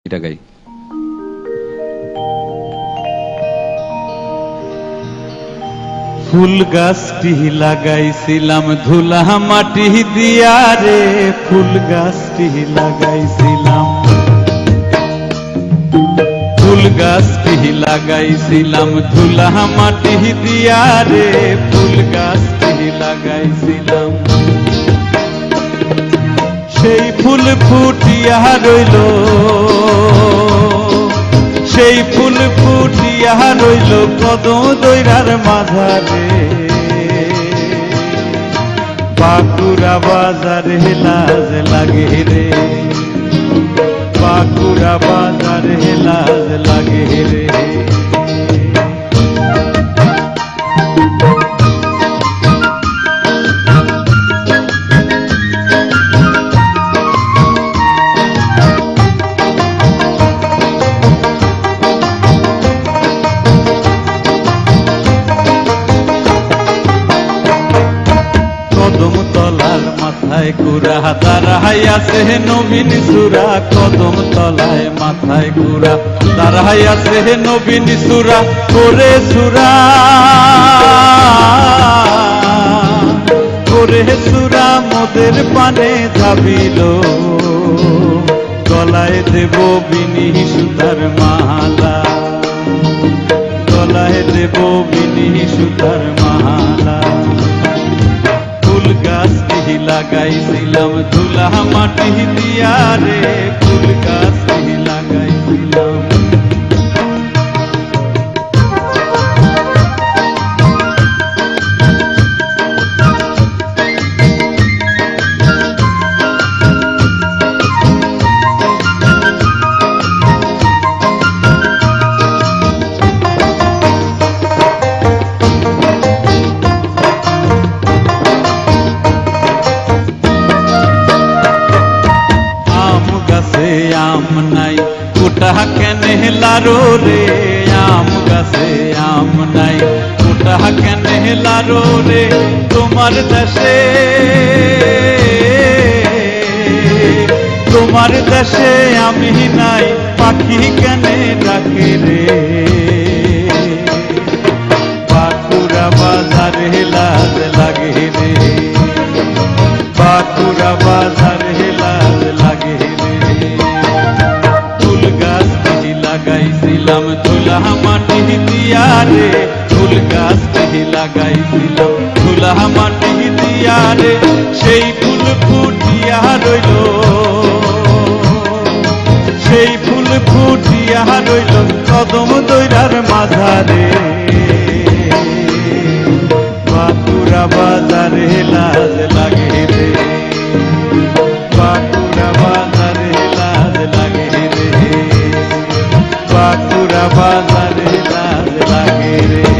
এটা গাই। ফুল গাছটি লাগাইছিলাম ধুলা মাটি দিয়া রে, ফুল গাছটি লাগাইছিলাম, ফুল গাছটি লাগাইছিলাম ধুলা মাটি দিয়া রে, ফুল গাছটি লাগাইছিলাম। সেই ফুল ফুটিয়া রইল, সেই ফুল ফুটিয়া রইল কদম দইরার মাঝারে, বাঁকুড়া বাজারে লাজ লাগে রে, বাঁকুড়া বাজারে লাজ লাগে রে। কদম তলার মাথায় কুড়া দাঁড়াই আছে নবীন সুরা, কদম তলায় মাথায় কুড়া দাঁড়াই আছে নবীন সুরা, করে সুরা, করে সুরা মোদের পানে যাবিল, গলায় দেব বিনি সুতার মালা, গলায় দেব বিনি সুতার মালা। ফুল গাছটি লাগাইছিলাম ধুলা মাটি দিয়া রে, ফুল গাছটি লাগাইছিলাম। আম নাই ওটা কেনে লারো রে, আম গাছে আম নাই ওটা কেনে লারো রে, তোমার দেশে, তোমার দেশে আমি নাই পাখি কেনে ডাকে রে, বাঁকুড়া বাজারে লাজ লাগে রে, বাঁকুড়া বাজারে লাজ লাগে রে। ফুল গাছটি লাগাইছিলাম ধুলা মাটি দিয়া রে, ফুল গাছটি লাগাইছিলাম ধুলা মাটি দিয়া রে, সেই ফুল ফুটিয়া রইল, সেই ফুল ফুটিয়া রইল কদম দইরার মাঝারে, বাঁকুড়া বাজারে লাজ লাগে রে, বাঁকুড়া বাজারে লাজ লাগে রে, বাঁকুড়া বাজারে লাজ লাগে রে।